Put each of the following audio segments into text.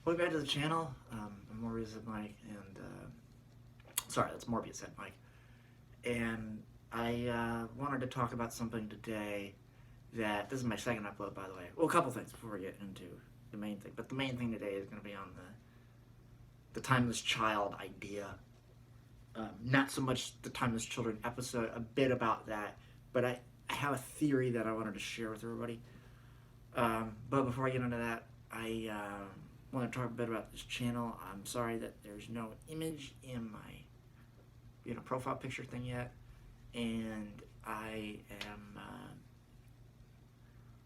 Welcome back to the channel. I'm Morbius at Mike, and sorry, that's Morbius at Mike. And I wanted to talk about something today that this is my second upload, by the way. Well, a couple things before we get into the main thing. But the main thing today is going to be on the timeless child idea. Not so much the timeless children episode, a bit about that, but I have a theory that I wanted to share with everybody. But before I get into that, I want to talk a bit about this channel. I'm sorry that there's no image in my profile picture thing yet, and I am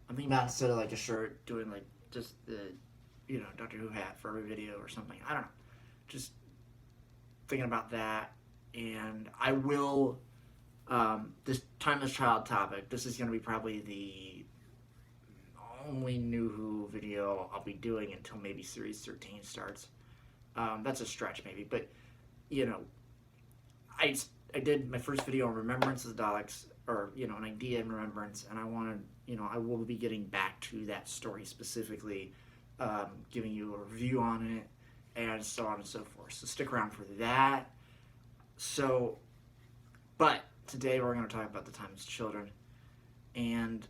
I'm thinking about, instead of like a shirt, doing like just the Doctor Who hat for every video or something. I don't know, just thinking about that. And I will this timeless child topic, this is going to be probably the only new Who video I'll be doing until maybe series 13 starts. That's a stretch maybe, but I did my first video on Remembrance of the Daleks, or an idea in Remembrance, and I wanted, I will be getting back to that story specifically, giving you a review on it, and so on and so forth. So stick around for that. So, but today we're going to talk about the timeless children, and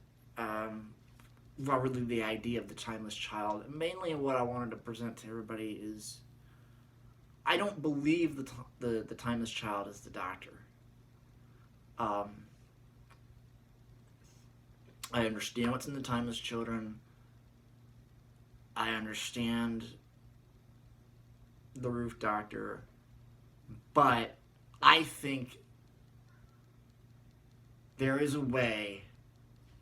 well, really the idea of the timeless child. Mainly what I wanted to present to everybody is, I don't believe the timeless child is the Doctor. I understand what's in the timeless children. I understand the Roof Doctor, but I think there is a way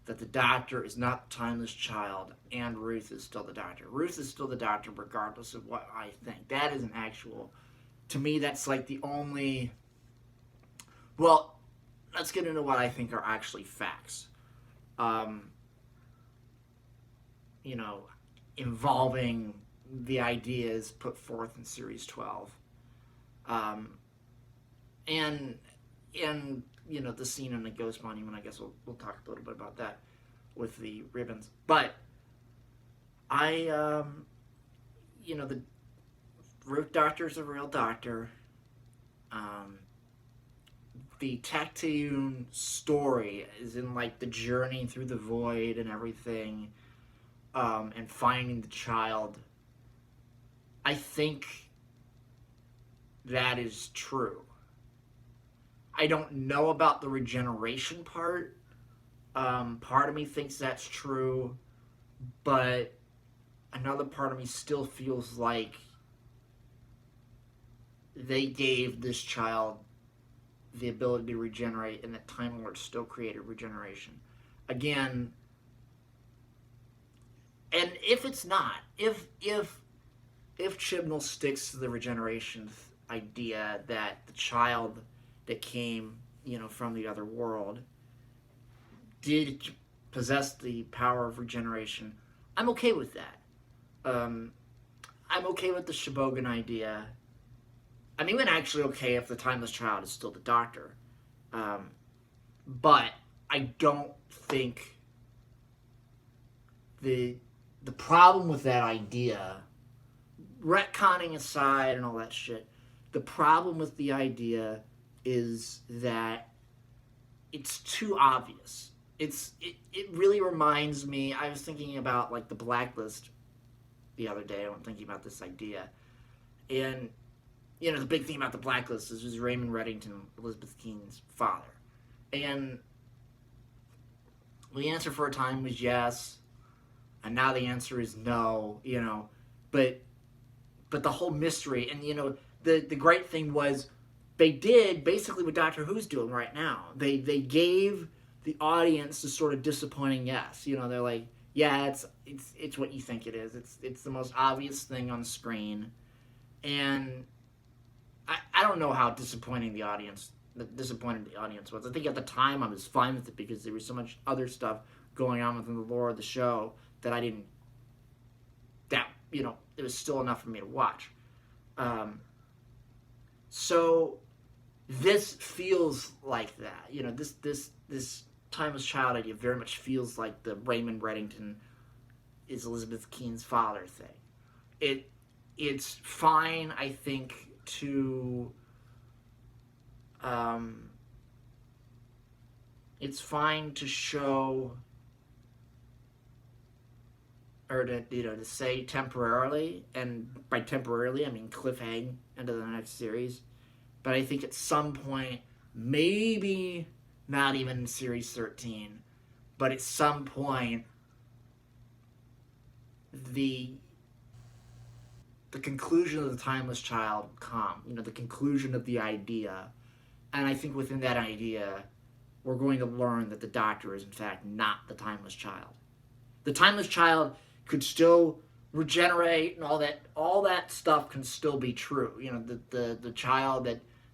that the Doctor is not the timeless child and Ruth is still the Doctor. Ruth is still the Doctor regardless of what I think. That is an actual, to me, that's like the only, well, let's get into what I think are actually facts. Involving the ideas put forth in Series 12. And the scene in the Ghost Monument, I guess we'll talk a little bit about that with the ribbons. But the Root Doctor's a real doctor. The Tactune story is in like the journey through the void and everything, and finding the child. I think that is true. I don't know about the regeneration part. Part of me thinks that's true, but another part of me still feels like they gave this child the ability to regenerate, and that Time Lord still created regeneration. Again, and if it's not, if Chibnall sticks to the regeneration idea that the child that came, from the other world did possess the power of regeneration, I'm okay with that. I'm okay with the Shibogan idea. I'm even actually okay if the timeless child is still the Doctor. But I don't think the problem with that idea, retconning aside and all that shit, the problem with the idea is that it's too obvious. It really reminds me, I was thinking about like the Blacklist the other day. I'm thinking about this idea. And the big thing about the Blacklist is Raymond Reddington, Elizabeth Keene's father. And the answer for a time was yes, and now the answer is no, But the whole mystery, and the great thing was, they did basically what Doctor Who's doing right now. They gave the audience a sort of disappointing yes. They're like, yeah, it's what you think it is. It's the most obvious thing on screen, and I don't know how disappointed the audience was. I think at the time I was fine with it because there was so much other stuff going on within the lore of the show that it was still enough for me to watch. So this feels like that. This timeless child idea very much feels like the Raymond Reddington is Elizabeth Keene's father thing. it's fine, I think, to um, it's fine to show, or to to say temporarily, and by temporarily I mean cliffhang into the next series. But I think at some point, maybe not even in series 13, but at some point, the the conclusion of the timeless child will come. The conclusion of the idea, and I think within that idea, we're going to learn that the Doctor is in fact not the timeless child. The timeless child could still regenerate, and all that stuff can still be true. The child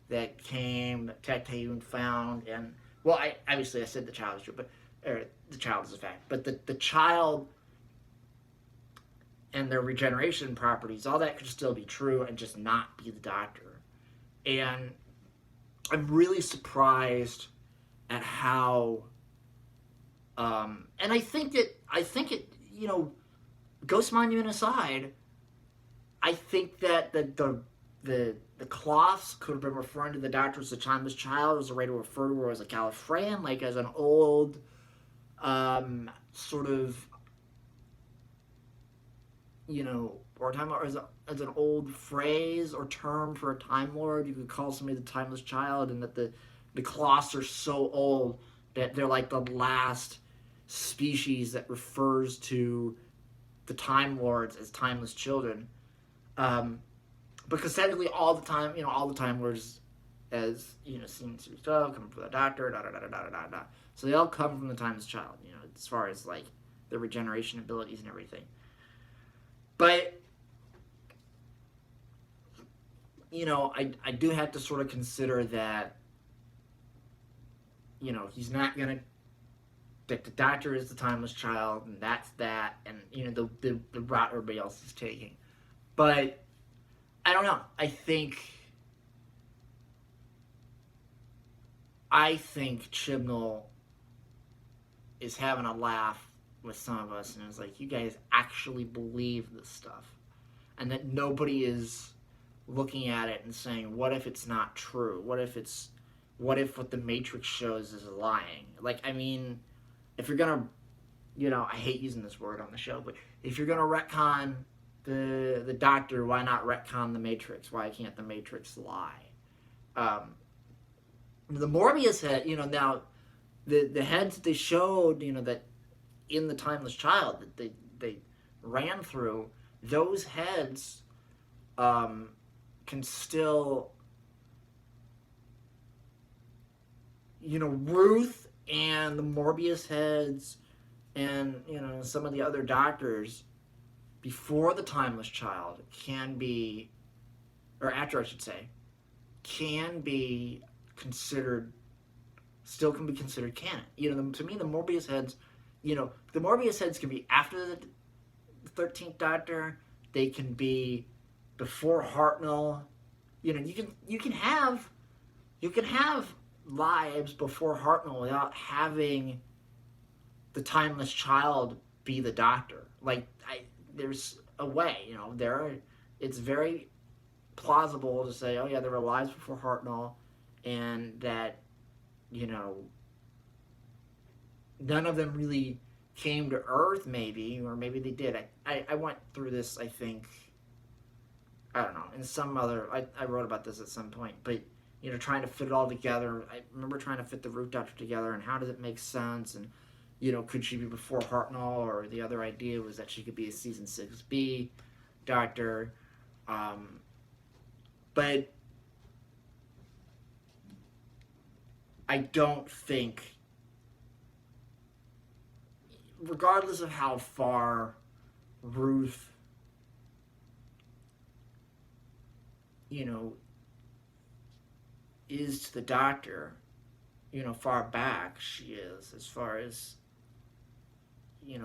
that came, that Tecteun found, and well, I said the child is true, but the child is a fact. But the child and their regeneration properties, all that could still be true, and just not be the Doctor. And I'm really surprised at how. And I think it, Ghost Monument aside, I think that the cloths could have been referring to the Doctor as the timeless child, as a way to refer to her as a Gallifreyan, like as an old, sort of, or time, or as an old phrase or term for a Time Lord. You could call somebody the timeless child, and that the cloths are so old that they're like the last species that refers to the Time Lords as timeless children. Because technically all the Time Lords, as seen in series 12, come from the Doctor, da da da da da da da. So they all come from the timeless child, as far as like their regeneration abilities and everything. But I do have to sort of consider that he's not gonna, that the Doctor is the timeless child, and that's that, and the route everybody else is taking. But I don't know. I think Chibnall is having a laugh with some of us, and it's like, you guys actually believe this stuff, and that nobody is looking at it and saying, what if it's not true? What if what the Matrix shows is lying? Like, I mean, if you're gonna, I hate using this word on the show, but if you're gonna retcon the Doctor, why not retcon the Matrix? Why can't the Matrix lie? The Morbius head, now the heads that they showed, that in the Timeless Child that they ran through, those heads can still, Ruth and the Morbius heads and some of the other Doctors before the Timeless Child can be, or after I should say, can be considered, still can be considered canon. To me, the Morbius heads, the Morbius heads can be after the 13th Doctor. They can be before Hartnell. You can have lives before Hartnell without having the Timeless Child be the Doctor. Like, there's a way, it's very plausible to say, oh yeah, there were lives before Hartnell, and that, none of them really came to Earth, maybe, or maybe they did. I went through this, I think, I don't know, in some other, I wrote about this at some point, but, trying to fit it all together. I remember trying to fit the Root Doctor together, and how does it make sense, and, could she be before Hartnell, or the other idea was that she could be a Season 6B Doctor, but I don't think, regardless of how far Ruth, is to the Doctor, far back she is, as far as,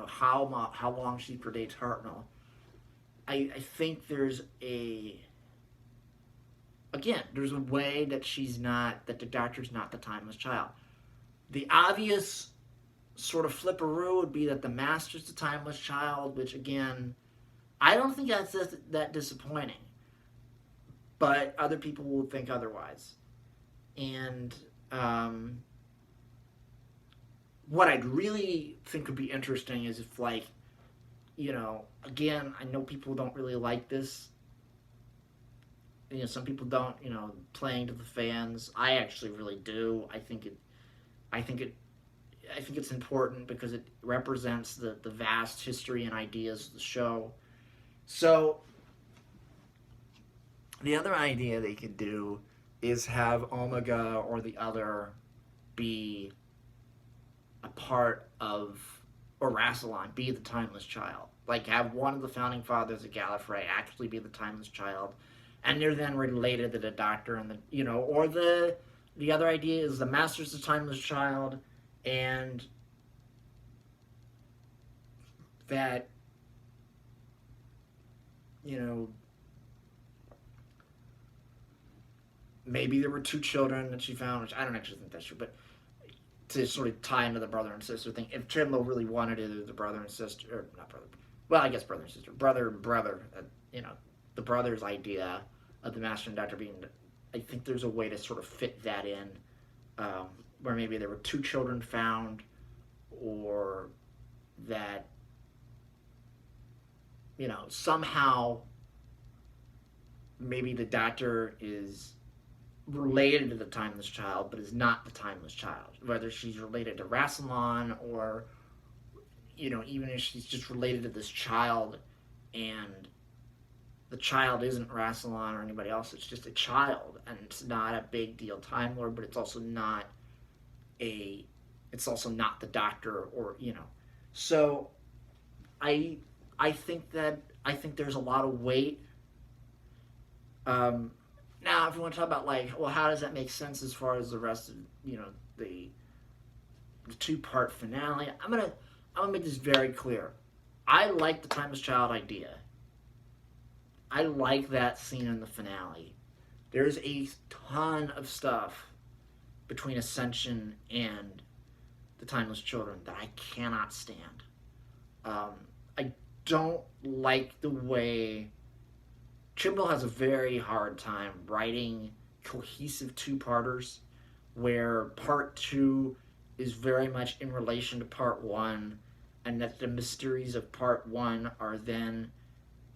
how long she predates Hartnell. I think there's a way that the Doctor's not the Timeless Child. The obvious sort of flipperoo would be that the Master's the Timeless Child, which again, I don't think that's that disappointing, but other people will think otherwise. And what I'd really think would be interesting is if, like, again, I know people don't really like this. Some people don't, playing to the fans. I actually really do. I think it, I think it's important because it represents the vast history and ideas of the show. So the other idea they could do is have Omega or the other be a part of, or Rassilon be the Timeless Child. Like, have one of the founding fathers of Gallifrey actually be the Timeless Child, and they're then related to the Doctor and or the other idea is the Master's the Timeless Child, and that you know maybe there were two children that she found, which I don't actually think that's true, but to sort of tie into the brother and sister thing, if Chibnall really wanted it, or the brother and sister, or not brother, well, I guess brother and sister, brother and brother, the brother's idea of the Master and Doctor being, I think there's a way to sort of fit that in, where maybe there were two children found, or that, somehow maybe the Doctor is related to the Timeless Child, but is not the Timeless Child. Whether she's related to Rassilon, or, even if she's just related to this child, and the child isn't Rassilon or anybody else, it's just a child, and it's not a big deal Time Lord, but it's also not the Doctor, or, So, I think there's a lot of weight. Now, if you want to talk about, like, well, how does that make sense as far as the rest of, the two-part finale? I'm gonna make this very clear. I like the Timeless Child idea. I like that scene in the finale. There's a ton of stuff between Ascension and the Timeless Children that I cannot stand. I don't like the way Chibnall has a very hard time writing cohesive two-parters, where part two is very much in relation to part one, and that the mysteries of part one are then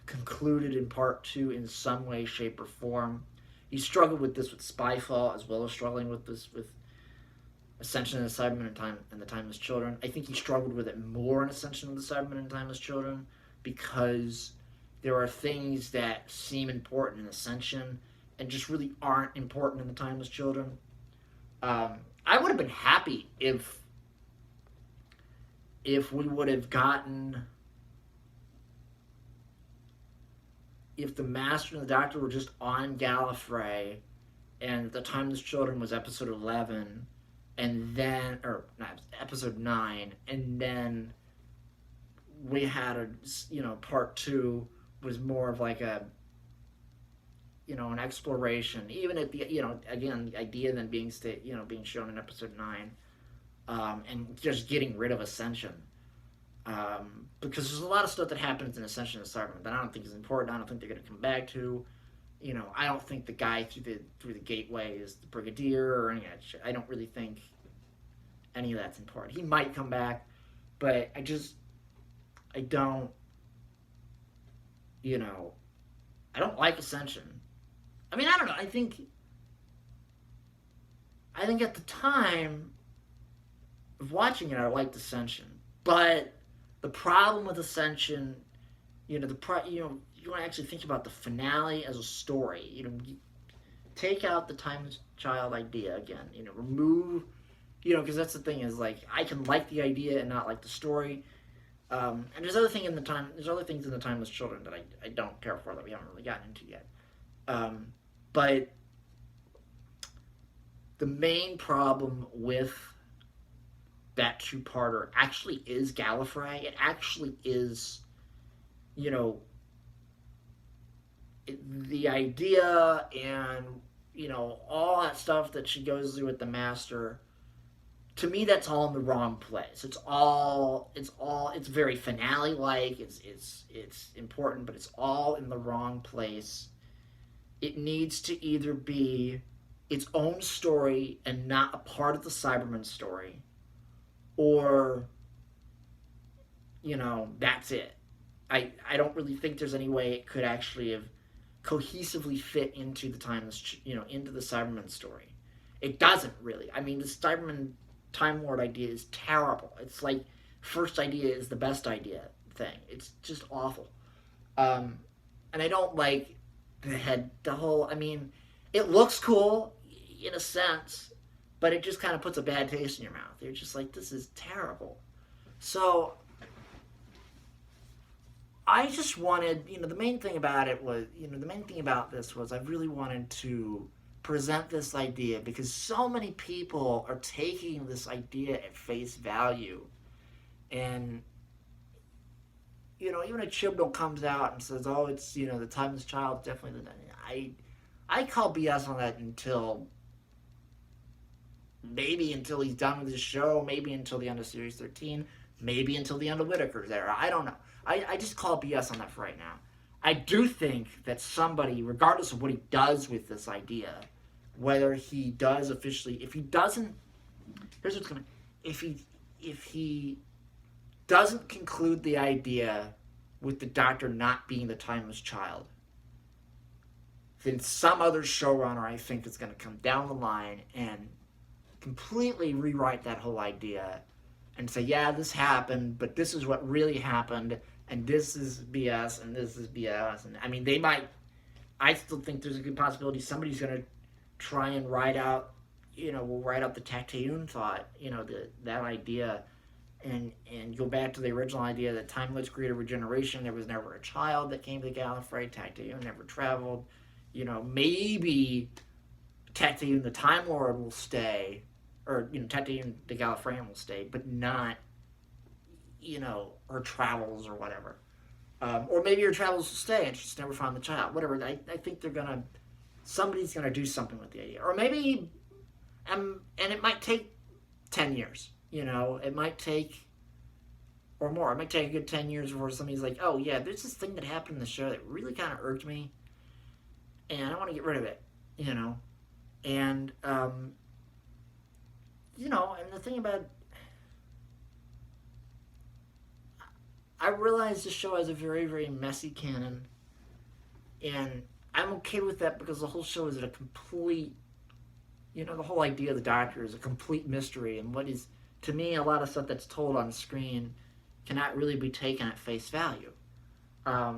concluded in part two in some way, shape, or form. He struggled with this with Spyfall, as well as struggling with this with Ascension of the Cybermen and the Timeless Children. I think he struggled with it more in Ascension of the Cybermen and Timeless Children, because there are things that seem important in Ascension and just really aren't important in the Timeless Children. I would have been happy if we would have gotten, if the Master and the Doctor were just on Gallifrey, and the Timeless Children was episode 11, and then, or not, episode 9, and then we had part two was more of like a, an exploration, even if the, again, the idea then being being shown in episode 9, and just getting rid of Ascension, because there's a lot of stuff that happens in Ascension of Cybermen that I don't think is important. I don't think they're going to come back to. I don't think the guy through the gateway is the Brigadier or any of that shit. I don't really think any of that's important. He might come back, but I don't. I don't like Ascension. I mean, I don't know. I think at the time of watching it, I liked Ascension, but the problem with Ascension, you want to actually think about the finale as a story. You take out the Timeless Child idea again. Remove, because that's the thing is, like, I can like the idea and not like the story. And there's other things in the Timeless Children that I don't care for, that we haven't really gotten into yet. But the main problem with that two-parter actually is Gallifrey. It actually is, the idea and, all that stuff that she goes through with the Master. to me, that's all in the wrong place. It's very finale-like. It's important, but it's all in the wrong place. It needs to either be its own story and not a part of the Cyberman story, or, that's it. I don't really think there's any way it could actually have cohesively fit into the into the Cyberman story. It doesn't really. I mean, the Cyberman Time Lord idea is terrible. It's like first idea is the best idea thing. It's just awful. And I don't like the whole. I mean, it looks cool in a sense, but it just kind of puts a bad taste in your mouth. You're just like, this is terrible. So I just wanted, the main thing about it was, the main thing about this was I really wanted to present this idea because so many people are taking this idea at face value. And, even if Chibnall comes out and says, oh, it's, the timeless child, definitely I call BS on that until he's done with his show, maybe until the end of Series 13, maybe until the end of Whittaker's era. I don't know. I just call BS on that for right now. I do think that somebody, regardless of what he does with this idea, whether he does officially, if he doesn't, here's what's going to, if he doesn't conclude the idea with the Doctor not being the timeless child, then some other showrunner, I think, is going to come down the line and completely rewrite that whole idea and say, yeah, this happened, but this is what really happened, and this is BS, and this is BS. And I mean, they might, I still think there's a good possibility somebody's going to try and write out the Tactayun thought, that idea, and go back to the original idea that timeless created regeneration. There was never a child that came to Gallifrey. Tactayun never traveled. Maybe Tactayun the Time Lord will stay, or Tactayun the Gallifreyan will stay, but not her travels or whatever. Or maybe her travels will stay and she's never found the child. Whatever. I think somebody's gonna do something with the idea. Or maybe, and it might take 10 years. It might take, or more. It might take a good 10 years before somebody's like, oh yeah, there's this thing that happened in the show that really kind of irked me, and I want to get rid of it. And and the thing about, I realize the show has a very, very messy canon, and I'm okay with that because the whole show is a complete, the whole idea of the Doctor is a complete mystery, and what is, to me, a lot of stuff that's told on screen cannot really be taken at face value. I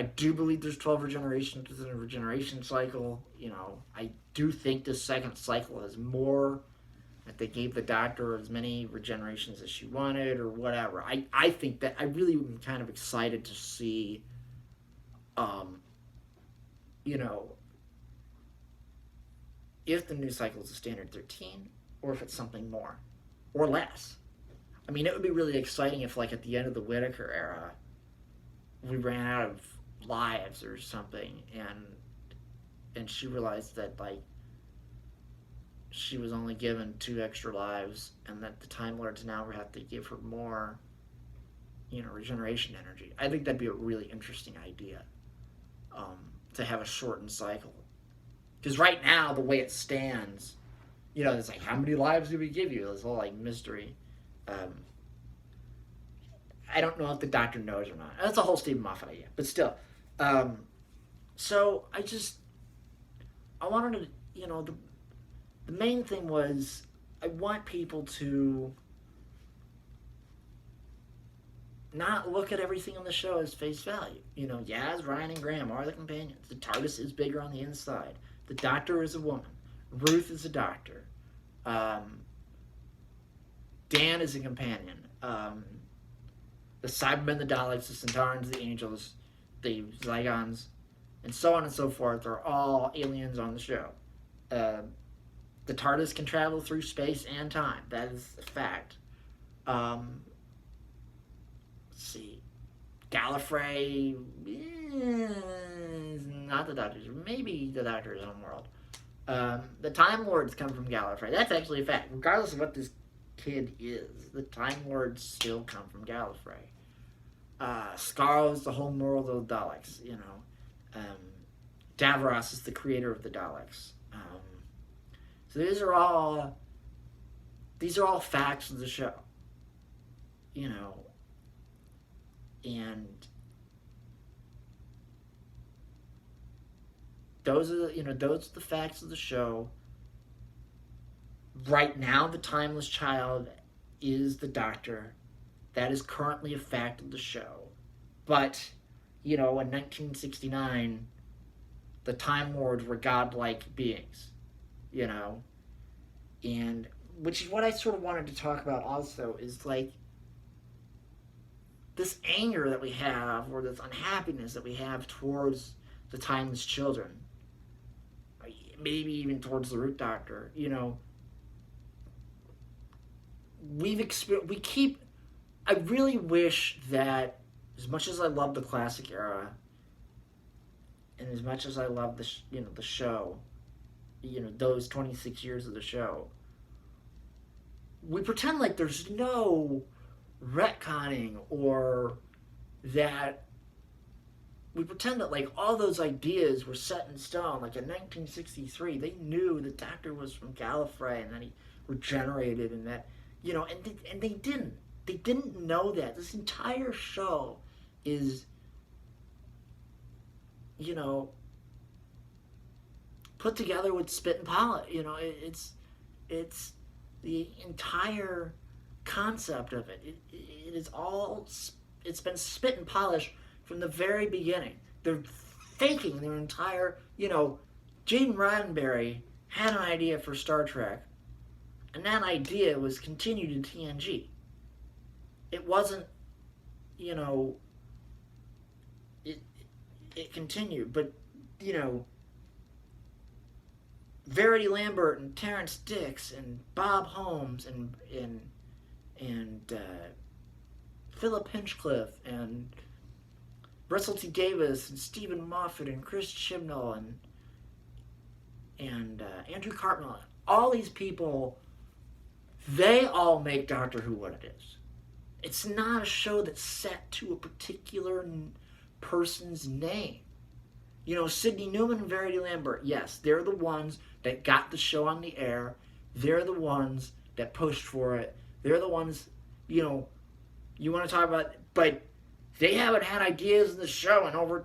do believe there's 12 regenerations within a regeneration cycle. I do think this second cycle has more, that they gave the Doctor as many regenerations as she wanted or whatever. I think that I really am kind of excited to see, if the new cycle is a standard 13 or if it's something more or less. I mean, it would be really exciting if, like, at the end of the Whittaker era, we ran out of lives or something, and she realized that, like, she was only given 2 extra lives, and that the Time Lords now have to give her more, regeneration energy. I think that'd be a really interesting idea, to have a shortened cycle. Because right now, the way it stands, it's like, how many lives do we give you? This whole, like, mystery. I don't know if the Doctor knows or not. That's a whole Stephen Moffat idea, but still. So I wanted to, the main thing was, I want people to not look at everything on the show as face value. Yaz, Ryan, and Graham are the companions. The TARDIS is bigger on the inside. The Doctor is a woman. Ruth is a doctor. Dan is a companion. The Cybermen, the Daleks, the Centaurans, the Angels, the Zygons, and so on and so forth are all aliens on the show. The TARDIS can travel through space and time. That is a fact. Let's see. Gallifrey is not the Doctor's. Maybe the Doctor's own world. The Time Lords come from Gallifrey. That's actually a fact. Regardless of what this kid is, the Time Lords still come from Gallifrey. Scarl is the home world of the Daleks. Davros is the creator of the Daleks. So these are all facts of the show. And those are the facts of the show. Right now, the Timeless Child is the Doctor. That is currently a fact of the show. But, in 1969, the Time Lords were godlike beings, and which is what I sort of wanted to talk about also, is like this anger that we have, or this unhappiness that we have towards the Timeless Children, maybe even towards the Root Doctor. I really wish that, as much as I love the classic era, and as much as I love the show, those 26 years of the show, we pretend like there's no retconning, or that we pretend that like all those ideas were set in stone. Like in 1963, they knew the Doctor was from Gallifrey and that he regenerated, and that and they didn't. They didn't know that. This entire show is, put together with spit and polish. It's the entire concept of it. It is all. It's been spit and polish from the very beginning. They're faking their entire. Gene Roddenberry had an idea for Star Trek, and that idea was continued in TNG. It wasn't, it continued, but, Verity Lambert and Terrence Dix and Bob Holmes and Philip Hinchcliffe and Russell T. Davis and Stephen Moffat and Chris Chibnall and Andrew Cartmel, all these people, they all make Doctor Who what it is. It's not a show that's set to a particular person's name. Sidney Newman and Verity Lambert, yes, they're the ones that got the show on the air. They're the ones that pushed for it. They're the ones, you want to talk about, but they haven't had ideas in the show in over,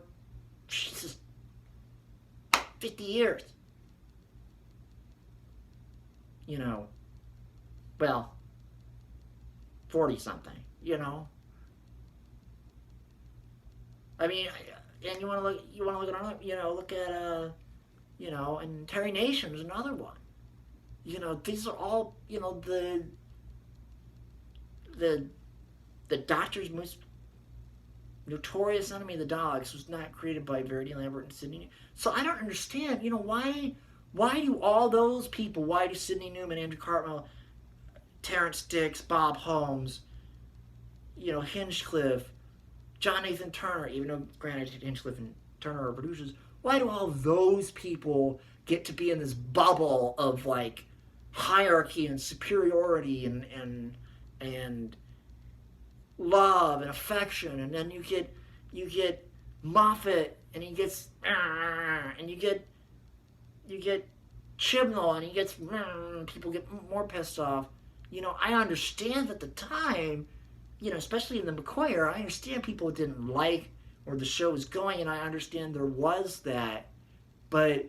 50 years. Well, 40-something, I mean, and you want to look at another, and Terry Nation is another one. These are all, the Doctor's most notorious enemy, the Daleks, was not created by Verity Lambert and Sidney. So I don't understand, why do all those people, why do Sidney Newman, Andrew Cartmel, Terrence Dix, Bob Holmes, Hinchcliffe, John Nathan Turner, even though granted Hinchcliffe and Turner are producers, why do all those people get to be in this bubble of like hierarchy and superiority and love and affection, and then you get Moffat and he gets and you get Chibnall and he gets people get more pissed off. I understand at the time, especially in the McCoy era, I understand people didn't like where the show was going, and I understand there was that. But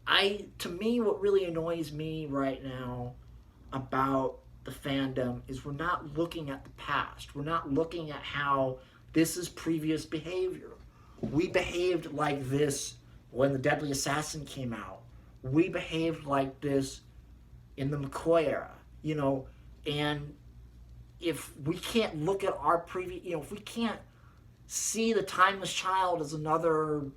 to me, what really annoys me right now about the fandom is we're not looking at the past. We're not looking at how this is previous behavior. We behaved like this when The Deadly Assassin came out. We behaved like this in the McCoy era, and if we can't look at our previous, if we can't see the Timeless Child as another,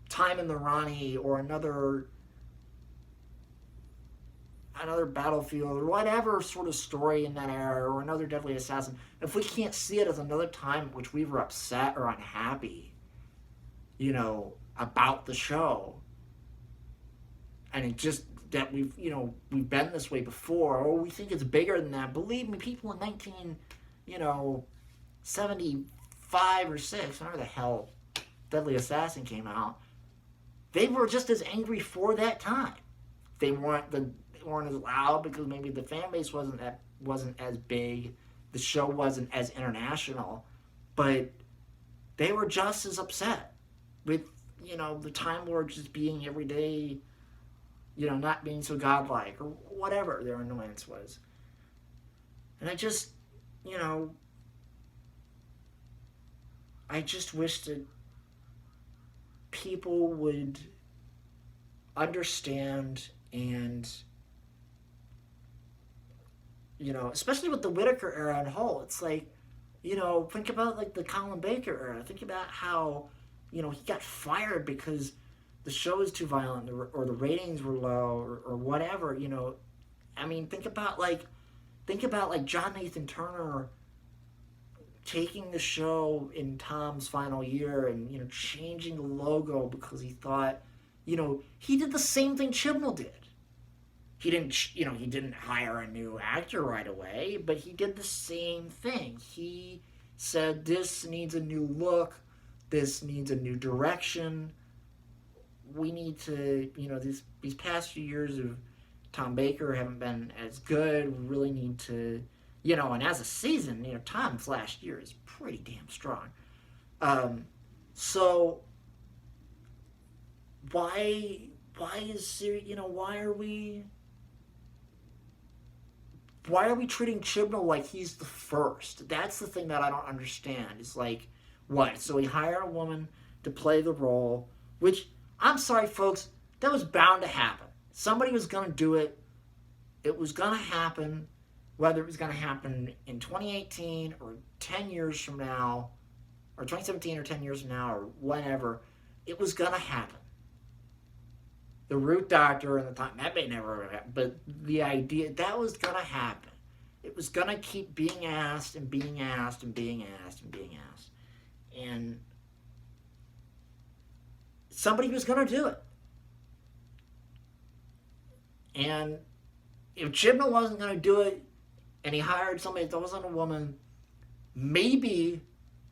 Time in the Rani, or another Battlefield, or whatever sort of story in that era, or another Deadly Assassin, if we can't see it as another time in which we were upset or unhappy, about the show, and it just that we've been this way before, or we think it's bigger than that. Believe me, people in 1975 or 6, whenever the hell Deadly Assassin came out, they were just as angry for that time. They weren't as loud because maybe the fan base wasn't as big, the show wasn't as international, but they were just as upset with the Time Lord just being everyday, not being so godlike or whatever their annoyance was. And I just wish that people would understand, and especially with the Whittaker era and whole, it's like, think about like the Colin Baker era. Think about how he got fired because the show was too violent, or the ratings were low, or whatever. I mean, think about like John Nathan Turner taking the show in Tom's final year and changing the logo because he thought, he did the same thing Chibnall did. He didn't hire a new actor right away, but he did the same thing. He said, this needs a new look, this needs a new direction. We need to, these past few years of Tom Baker haven't been as good. We really need to, and as a season, Tom's last year is pretty damn strong. So why is why are we treating Chibnall like he's the first? That's the thing that I don't understand. It's like, what? So he hired a woman to play the role, which, I'm sorry, folks, that was bound to happen. Somebody was going to do it. It was going to happen, whether it was going to happen in 2018 or 10 years from now, or 2017 or 10 years from now, or whenever. It was going to happen. The root doctor and the time, that may never happen, but the idea, that was going to happen. It was going to keep being asked and being asked and being asked and being asked. And somebody was going to do it. And if Chibnall wasn't going to do it, and he hired somebody that wasn't a woman, maybe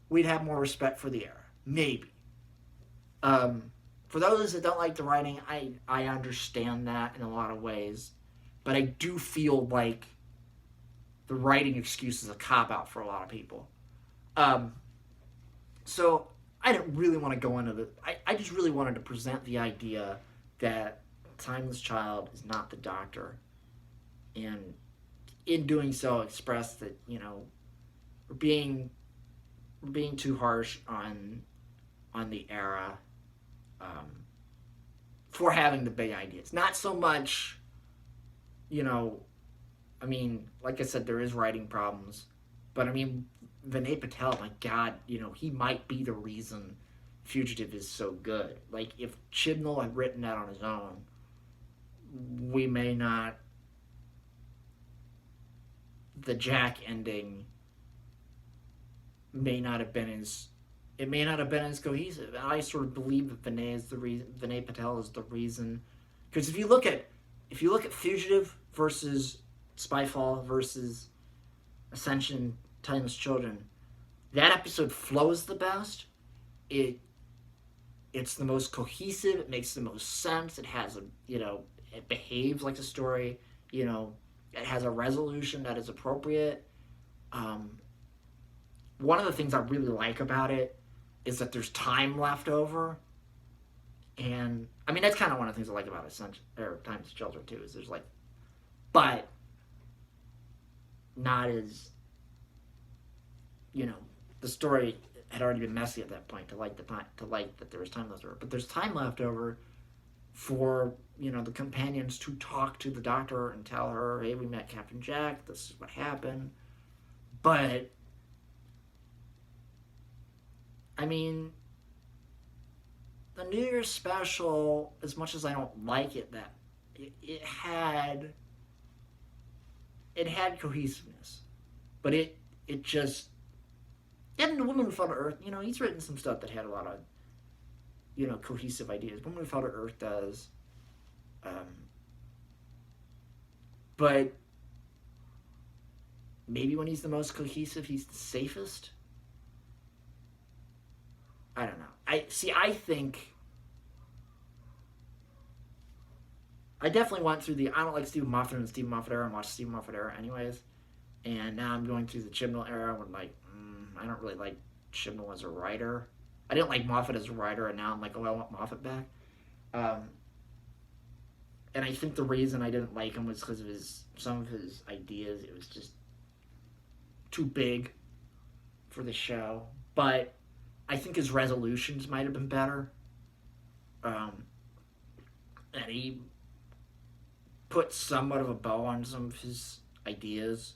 we'd have more respect for the era. Maybe. For those that don't like the writing, I understand that in a lot of ways. But I do feel like the writing excuse is a cop-out for a lot of people. So I didn't really want to go into the... I just really wanted to present the idea that Timeless Child is not the Doctor. And in doing so, express that, we're being too harsh on the era for having the big ideas. Not so much, I mean, like I said, there is writing problems. But, I mean, Vinay Patel, my God, he might be the reason Fugitive is so good. Like, if Chibnall had written that on his own, we may not... The Jack ending may not have been as... It may not have been as cohesive. And I sort of believe that Vinay Patel is the reason. Because if you look at Fugitive versus Spyfall versus Ascension, Timeless Children, that episode flows the best. It's the most cohesive. It makes the most sense. It has it behaves like a story. It has a resolution that is appropriate. One of the things I really like about it is that there's time left over. And, I mean, that's kind of one of the things I like about Timeless Children, too, is there's, but not as, the story had already been messy at that point to like that there was time left over. But there's time left over for, the companions to talk to the Doctor and tell her, hey, we met Captain Jack, this is what happened. But, I mean, the New Year's special, as much as I don't like it, it had cohesiveness. But it just... And The Woman from Earth, he's written some stuff that had a lot of, cohesive ideas. When we fell to Earth does. But maybe when he's the most cohesive, he's the safest. I don't know. I think I definitely went through I don't like Stephen Moffat and Stephen Moffat era and watched Stephen Moffat era anyways. And now I'm going through the Chibnall era when I don't really like Chibnall as a writer. I didn't like Moffat as a writer, and now I'm like, oh, I want Moffat back. And I think the reason I didn't like him was because of some of his ideas. It was just too big for the show. But I think his resolutions might have been better. And he put somewhat of a bow on some of his ideas.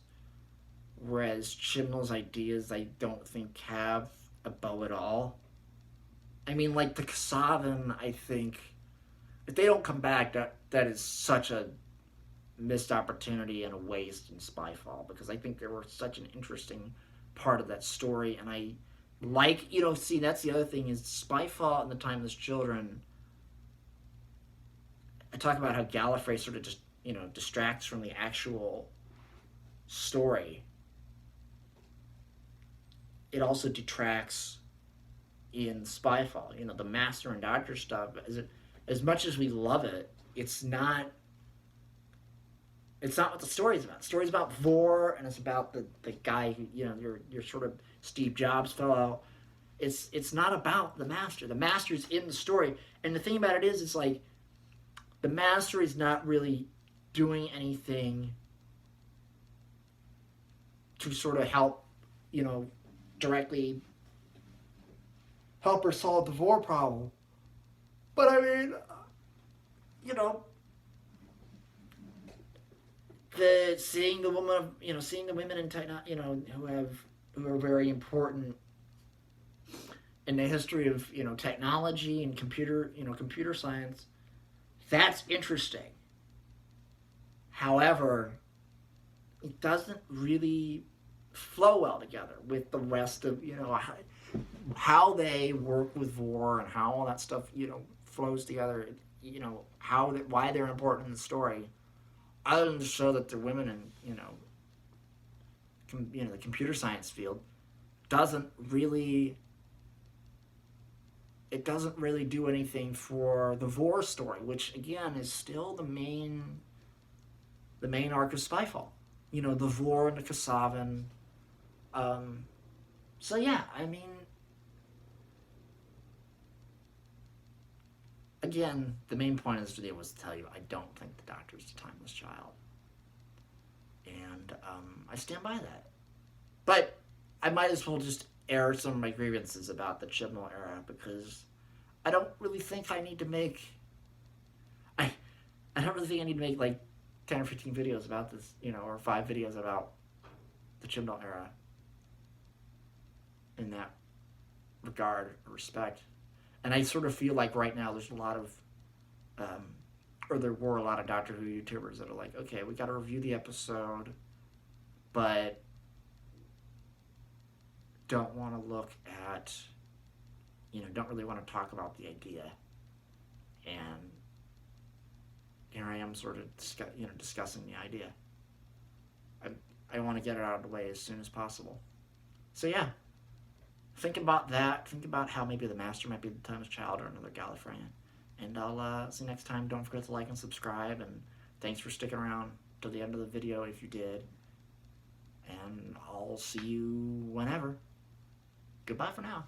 Whereas Chibnall's ideas, I don't think have a bow at all. I mean, like the Kassavan, I think, if they don't come back, that is such a missed opportunity and a waste in Spyfall, because I think they were such an interesting part of that story, and I like, see, that's the other thing, is Spyfall and the Timeless Children, I talk about how Gallifrey sort of just, distracts from the actual story. It also detracts in Spyfall. The Master and Doctor stuff, as much as we love it, it's not what the story's about. The story's about Vor, and it's about the guy who, your sort of Steve Jobs fellow. It's not about the Master. The Master's in the story. And the thing about it is, it's like, the Master is not really doing anything to sort of help, directly help her solve the Vor problem. But I mean, seeing the women in who are very important in the history of technology and computer science, that's interesting. However, it doesn't really flow well together with the rest of how they work with Vor and how all that stuff flows together. Why they're important in the story, other than to show that they're women in the computer science field, doesn't really do anything for the Vor story, which again is still the main arc of Spyfall. The Vor and the Kassavan. So yeah, I mean, again, the main point of this video was to tell you I don't think the Doctor's the Timeless Child. And I stand by that. But I might as well just air some of my grievances about the Chibnall era, because I don't really think I need to make... I don't really think I need to make like 10 or 15 videos about this, or 5 videos about the Chibnall era in that regard or respect. And I sort of feel like right now there's a lot of, or there were a lot of Doctor Who YouTubers that are like, okay, we got to review the episode, but don't want to look at, don't really want to talk about the idea. And here I am sort of discussing the idea. I want to get it out of the way as soon as possible. So yeah, think about that. Think about how maybe the Master might be the Timeless Child or another Gallifreyan. And I'll see you next time. Don't forget to like and subscribe. And thanks for sticking around to the end of the video if you did. And I'll see you whenever. Goodbye for now.